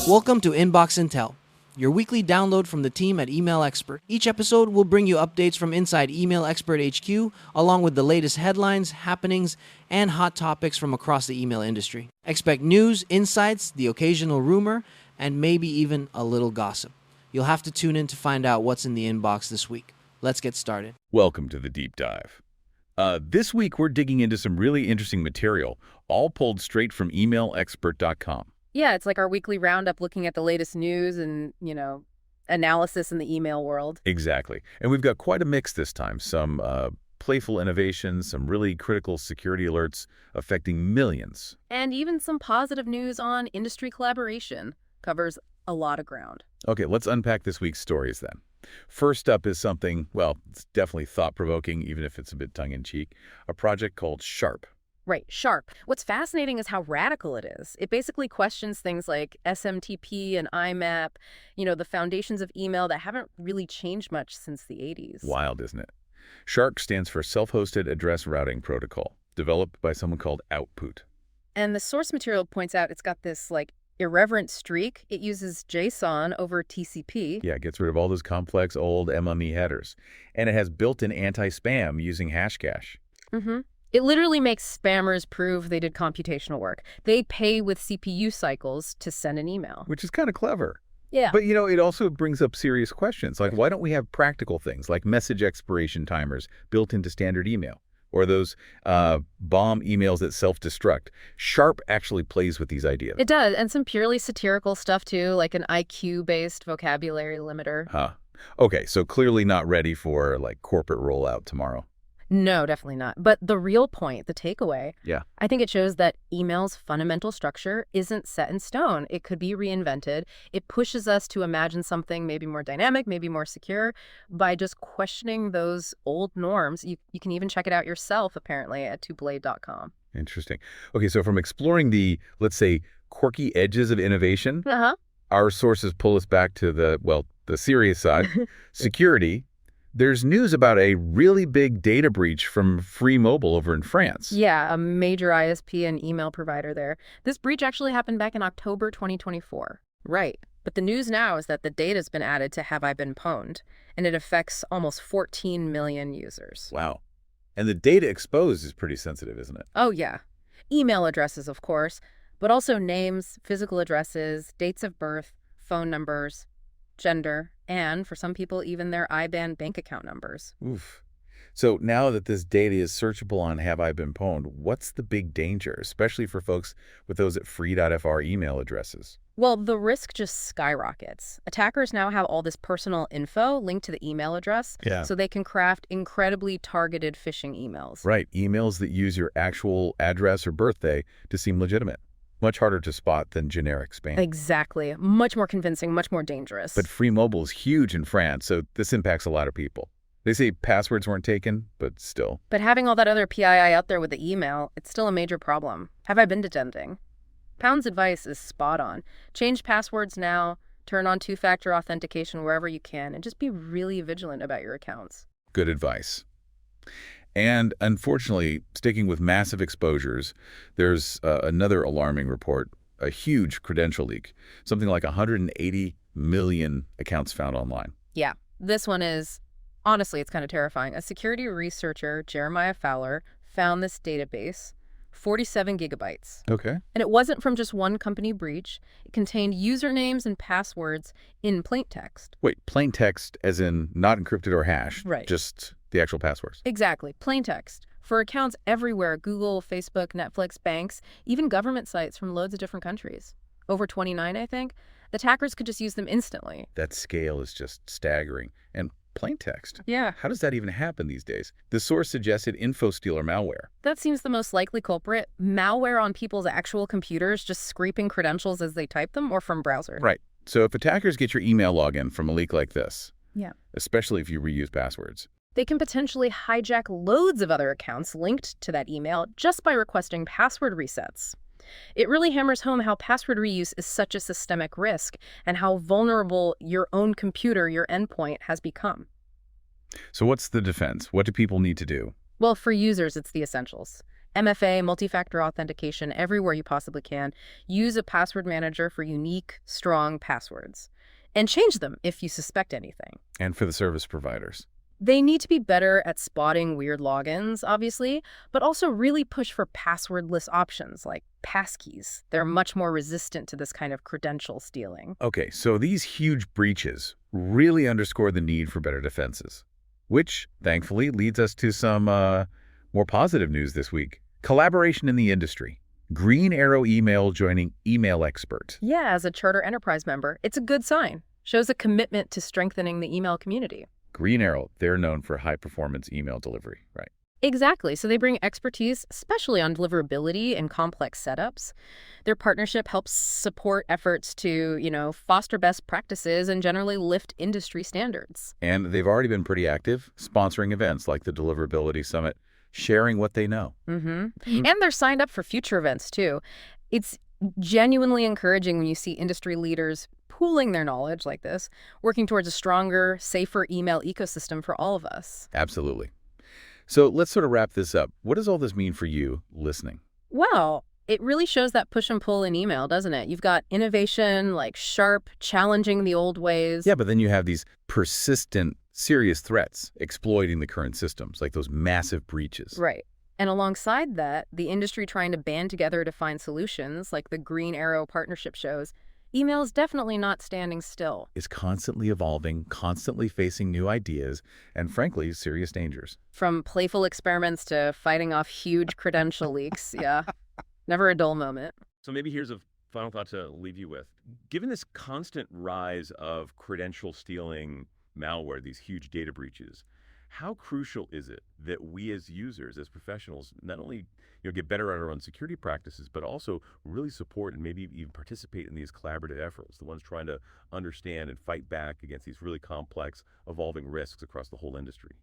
Welcome to Inbox Intel, your weekly download from the team at Email Expert. Each episode will bring you updates from inside Email Expert HQ, along with the latest headlines, happenings, and hot topics from across the email industry. Expect news, insights, the occasional rumor, and maybe even a little gossip. You'll have to tune in to find out what's in the inbox this week. Let's get started. Welcome to the Deep Dive. This week, we're digging into some really interesting material, all pulled straight from emailexpert.com. Yeah, it's like our weekly roundup looking at the latest news and, analysis in the email world. Exactly. And we've got quite a mix this time. Some playful innovations, some really critical security alerts affecting millions. And even some positive news on industry collaboration. Covers a lot of ground. Okay, let's unpack this week's stories then. First up is something, well, it's definitely thought-provoking, even if it's a bit tongue-in-cheek, a project called Sharp. Right, Sharp. What's fascinating is how radical it is. It basically questions things like SMTP and IMAP, the foundations of email that haven't really changed much since the 80s. Wild, isn't it? Sharp stands for Self-Hosted Address Routing Protocol, developed by someone called Output. And the source material points out it's got this, irreverent streak. It uses JSON over TCP. Yeah, it gets rid of all those complex old MME headers. And it has built-in anti-spam using Hashcash. Mm-hmm. It literally makes spammers prove they did computational work. They pay with CPU cycles to send an email. Which is kind of clever. Yeah. But, it also brings up serious questions. Like, why don't we have practical things like message expiration timers built into standard email? Or those bomb emails that self-destruct. Sharp actually plays with these ideas. It does, and some purely satirical stuff, too, like an IQ-based vocabulary limiter. Huh. Okay, so clearly not ready for, corporate rollout tomorrow. No, definitely not. But the real point, the takeaway, Yeah. I think it shows that email's fundamental structure isn't set in stone. It could be reinvented. It pushes us to imagine something maybe more dynamic, maybe more secure, by just questioning those old norms. You can even check it out yourself, apparently, at twoblade.com. Interesting. Okay, so from exploring the, let's say, quirky edges of innovation, our sources pull us back to the serious side, security. There's news about a really big data breach from Free Mobile over in France. Yeah, a major ISP and email provider there. This breach actually happened back in October 2024. Right. But the news now is that the data's been added to Have I Been Pwned, and it affects almost 14 million users. Wow. And the data exposed is pretty sensitive, isn't it? Oh, yeah. Email addresses, of course, but also names, physical addresses, dates of birth, phone numbers, gender, and for some people, even their IBAN bank account numbers. Oof. So now that this data is searchable on Have I Been Pwned, what's the big danger, especially for folks with those at free.fr email addresses? Well, the risk just skyrockets. Attackers now have all this personal info linked to the email address, so they can craft incredibly targeted phishing emails. Right, emails that use your actual address or birthday to seem legitimate. Much harder to spot than generic spam. Exactly. Much more convincing, much more dangerous. But Free Mobile is huge in France, so this impacts a lot of people. They say passwords weren't taken, but still. But having all that other PII out there with the email, it's still a major problem. Have I been detending? Pound's advice is spot on. Change passwords now, turn on two-factor authentication wherever you can, and just be really vigilant about your accounts. Good advice. And unfortunately, sticking with massive exposures, there's another alarming report, a huge credential leak, something like 180 million accounts found online. Yeah, this one is, honestly, it's kind of terrifying. A security researcher, Jeremiah Fowler, found this database, 47 gigabytes. Okay. And it wasn't from just one company breach. It contained usernames and passwords in plain text. Wait, plain text as in not encrypted or hashed? Right. Just the actual passwords? Exactly, plain text. For accounts everywhere, Google, Facebook, Netflix, banks, even government sites from loads of different countries. Over 29, I think. The attackers could just use them instantly. That scale is just staggering. And plain text? Yeah. How does that even happen these days? The source suggested info-stealer malware. That seems the most likely culprit. Malware on people's actual computers, just scraping credentials as they type them, or from browser. Right. So if attackers get your email login from a leak like this, Yeah. especially if you reuse passwords, they can potentially hijack loads of other accounts linked to that email just by requesting password resets. It really hammers home how password reuse is such a systemic risk and how vulnerable your own computer, your endpoint, has become. So what's the defense? What do people need to do? Well, for users, it's the essentials. MFA, multi-factor authentication, everywhere you possibly can. Use a password manager for unique, strong passwords. And change them if you suspect anything. And for the service providers. They need to be better at spotting weird logins, obviously, but also really push for passwordless options like passkeys. They're much more resistant to this kind of credential stealing. Okay, so these huge breaches really underscore the need for better defenses, which thankfully leads us to some more positive news this week. Collaboration in the industry. Green Arrow Email joining Email Expert. Yeah, as a charter enterprise member, it's a good sign. Shows a commitment to strengthening the email community. Green Arrow, they're known for high-performance email delivery, right? Exactly. So they bring expertise, especially on deliverability and complex setups. Their partnership helps support efforts to, foster best practices and generally lift industry standards. And they've already been pretty active, sponsoring events like the Deliverability Summit, sharing what they know. And they're signed up for future events, too. It's genuinely encouraging when you see industry leaders pooling their knowledge like this, working towards a stronger, safer email ecosystem for all of us. Absolutely. So let's sort of wrap this up. What does all this mean for you listening? Well, it really shows that push and pull in email, doesn't it? You've got innovation, like sharp, challenging the old ways. Yeah, but then you have these persistent, serious threats exploiting the current systems, like those massive breaches. Right. And alongside that, the industry trying to band together to find solutions, like the Green Arrow partnership shows, email is definitely not standing still. It's constantly evolving, constantly facing new ideas, and frankly, serious dangers. From playful experiments to fighting off huge credential leaks, yeah. Never a dull moment. So maybe here's a final thought to leave you with. Given this constant rise of credential stealing malware, these huge data breaches, how crucial is it that we as users, as professionals, not only get better at our own security practices, but also really support and maybe even participate in these collaborative efforts, the ones trying to understand and fight back against these really complex, evolving risks across the whole industry?